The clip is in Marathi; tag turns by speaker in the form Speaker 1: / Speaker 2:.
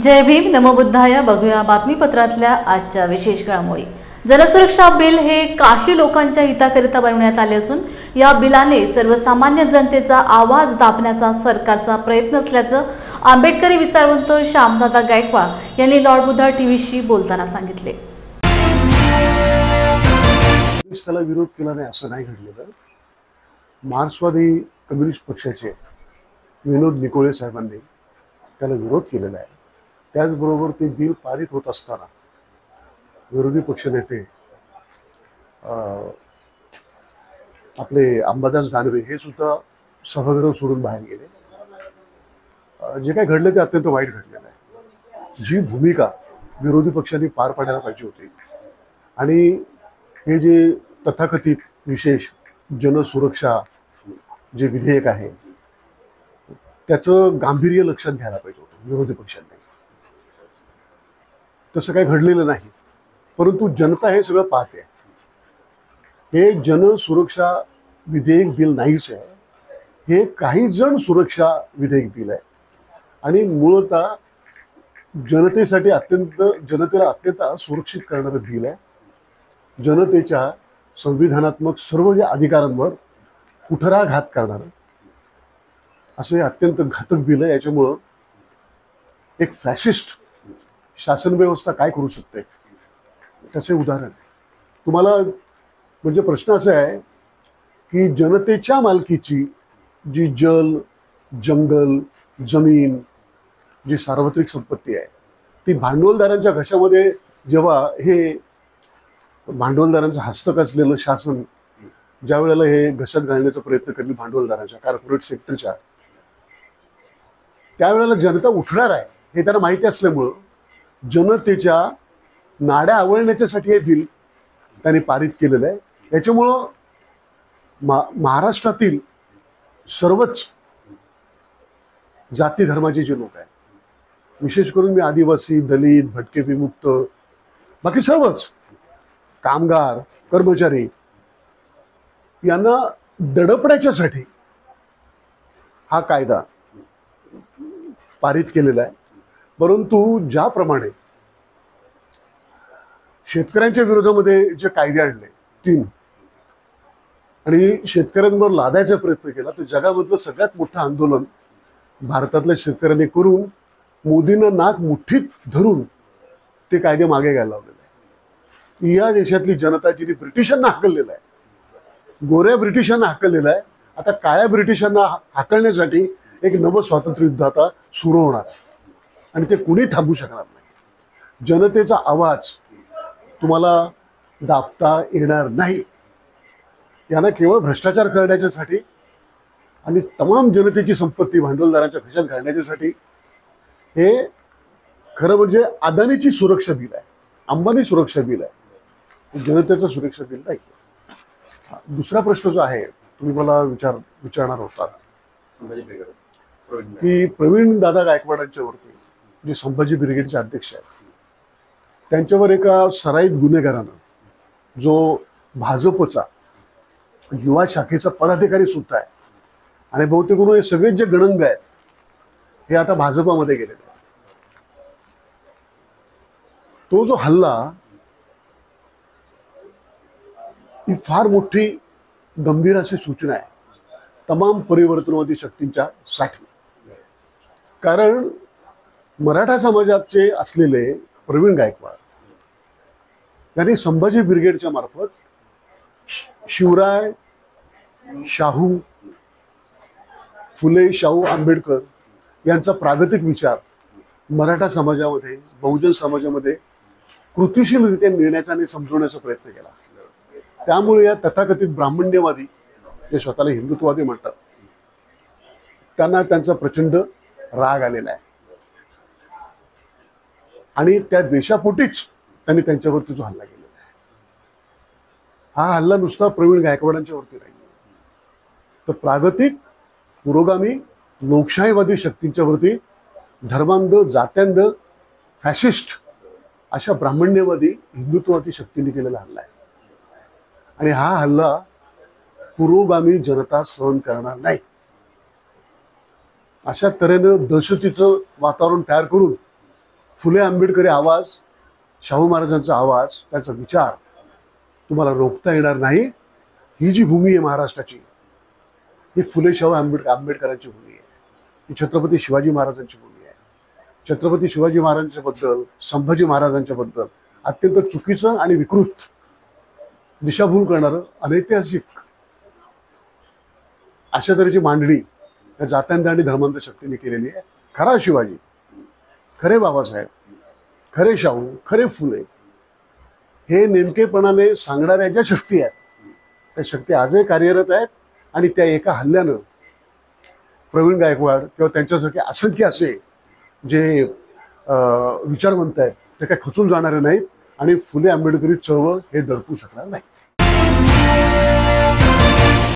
Speaker 1: जय भीम नमो बुद्धाय. बघूया बातमीपत्रातल्या आजच्या विशेष घडामोडी. जनसुरक्षा बिल हे काही लोकांच्या हिताकरिता बनवण्यात आले असून या बिलाने सर्वसामान्य जनतेचा आवाज दाबण्याचा सरकारचा प्रयत्न असल्याचं आंबेडकरी विचारवंत श्यामदादा गायकवाड यांनी लॉर्ड बुद्धा टीव्हीशी बोलताना सांगितले.
Speaker 2: त्याला विरोध केला नाही असं नाही घडलेलं. मार्क्सवादी कम्युनिस्ट पक्षाचे विनोद निकोळे साहेबांनी त्याला विरोध केलेला आहे. त्याचबरोबर ते बिल पारित होत असताना विरोधी पक्षनेते आपले अंबादास दानवे हे सुद्धा सभागृह सोडून बाहेर गेले. जे काही घडलं ते अत्यंत वाईट घडलेलं आहे. जी भूमिका विरोधी पक्षांनी पार पाडायला पाहिजे होती आणि हे जे तथाकथित विशेष जनसुरक्षा जे विधेयक आहे त्याचं गांभीर्य लक्षात घ्यायला पाहिजे होतं विरोधी पक्षांनी. तसं काही घडलेलं नाही. परंतु जनता हे सगळं पाहते. हे जनसुरक्षा विधेयक बिल नाहीच आहे, हे काही जण सुरक्षा विधेयक बिल आहे आणि मूळतः जनतेसाठी जनतेला अत्यंत सुरक्षित करणारं बिल आहे. जनतेच्या संविधानात्मक सर्व ज्या अधिकारांवर कुठराघात करणारं असे अत्यंत घातक बिल आहे. याच्यामुळं एक फॅशिस्ट शासन व्यवस्था काय करू शकते त्याचे उदाहरण आहे. तुम्हाला म्हणजे प्रश्न असा आहे की जनतेच्या मालकीची जी जल, जंगल, जमीन, जी सार्वत्रिक संपत्ती आहे ती भांडवलदारांच्या घशामध्ये जेव्हा हे भांडवलदारांचं हस्तक असलेलं शासन ज्या वेळेला हे घशात घालण्याचा प्रयत्न करेल भांडवलदारांच्या कॉर्पोरेट सेक्टरच्या, त्यावेळेला जनता उठणार आहे हे त्यांना माहिती असल्यामुळं जनतेच्या नाड्या आवळण्याच्यासाठी हे बिल त्यांनी पारित केलेलं आहे. याच्यामुळं महाराष्ट्रातील सर्वच जाती धर्माचे जे लोक आहेत, विशेष करून मी आदिवासी, दलित, भटके विमुक्त, बाकी सर्वच कामगार, कर्मचारी यांना दडपण्याच्यासाठी हा कायदा पारित केलेला आहे. परंतु ज्याप्रमाणे शेतकऱ्यांच्या विरोधामध्ये जे कायदे आणले 3 आणि शेतकऱ्यांवर लादायचा प्रयत्न केला, तर जगामधलं सगळ्यात मोठं आंदोलन भारतातल्या शेतकऱ्यांनी करून मोदींना नाक मुठीत धरून ते कायदे मागे घ्यायला लावलेले आहे. या देशातली जनता जिने ब्रिटिशांना हाकललेलं आहे, गोऱ्या ब्रिटिशांना हाकललेलं आहे, आता काळ्या ब्रिटिशांना हाकलण्यासाठी एक नवं स्वातंत्र्य युद्ध आता सुरू होणार आहे आणि ते कुणी थांबू शकणार नाही. जनतेचा आवाज तुम्हाला दाबता येणार नाही. यांना केवळ भ्रष्टाचार करण्याच्यासाठी आणि तमाम जनतेची संपत्ती भांडवलदारांच्या खिशात घालण्याच्यासाठी हे खरं म्हणजे अदानीची सुरक्षा बिल आहे, अंबानी सुरक्षा बिल आहे, जनतेचं सुरक्षा बिल नाही. दुसरा प्रश्न जो आहे तुम्ही मला विचारणार होता की प्रवीण दादा गायकवाडांच्यावरती जे संभाजी ब्रिगेडचे अध्यक्ष आहेत त्यांच्यावर एका सराईत गुन्हेगारानं जो भाजपचा युवा शाखेचा पदाधिकारी सुद्धा आहे आणि बहुतेक करून हे सगळेच जे गणंग आहेत हे आता भाजपामध्ये गेलेले आहेत. तो जो हल्ला ही फार मोठी गंभीर अशी सूचना आहे तमाम परिवर्तनवादी शक्तींच्या साठी. कारण मराठा समाजाचे असलेले प्रवीण गायकवाड यांनी संभाजी ब्रिगेडच्या मार्फत शिवराय, शाहू, फुले शाहू आंबेडकर यांचा प्रागतिक विचार मराठा समाजामध्ये, बहुजन समाजामध्ये कृतिशीलरित्या नेण्याचा आणि समजवण्याचा प्रयत्न केला. त्यामुळे या तथाकथित ब्राह्मण्यवादी जे स्वतःला हिंदुत्ववादी म्हणतात त्यांना त्यांचा प्रचंड राग आलेला आहे आणि त्या द्वेषापोटीच त्यांनी त्यांच्यावरती जो हल्ला केलेला आहे. हा हल्ला नुसता प्रवीण गायकवाडांच्यावरती नाही, तर प्रागतिक पुरोगामी लोकशाहीवादी शक्तींच्यावरती धर्मांध, जात्यांध, फॅशिस्ट अशा ब्राह्मण्यवादी हिंदुत्ववादी शक्तींनी केलेला हल्ला आहे आणि हा हल्ला पुरोगामी जनता सहन करणार नाही. अशा तऱ्हेनं दहशतीचं वातावरण तयार करून फुले आंबेडकरी आवाज, शाहू महाराजांचा आवाज, त्याचा विचार तुम्हाला रोखता येणार नाही. ही जी भूमी आहे महाराष्ट्राची, ही फुले शाहू आंबेडकरांची भूमी आहे. ही छत्रपती शिवाजी महाराजांची भूमी आहे. छत्रपती शिवाजी महाराजांच्या बद्दल, संभाजी महाराजांच्या बद्दल अत्यंत चुकीचं आणि विकृत दिशाभूल करणारं, अनैतिहासिक अशा तऱ्हेची मांडणी या जात्यांतर आणि धर्मांतर शक्तीने केलेली आहे. खरा शिवाजी, खरे बाबासाहेब, खरे शाहू, खरे फुले हे नेमकेपणाने सांगणाऱ्या ज्या शक्ती आहेत, त्या शक्ती आजही कार्यरत आहेत. आणि त्या एका हल्ल्यानं प्रवीण गायकवाड किंवा त्यांच्यासारखे असंख्य असे जे विचारवंत आहेत ते काय खचून जाणारे नाहीत आणि फुले आंबेडकरी चळवळ हे दडपू शकणार नाही.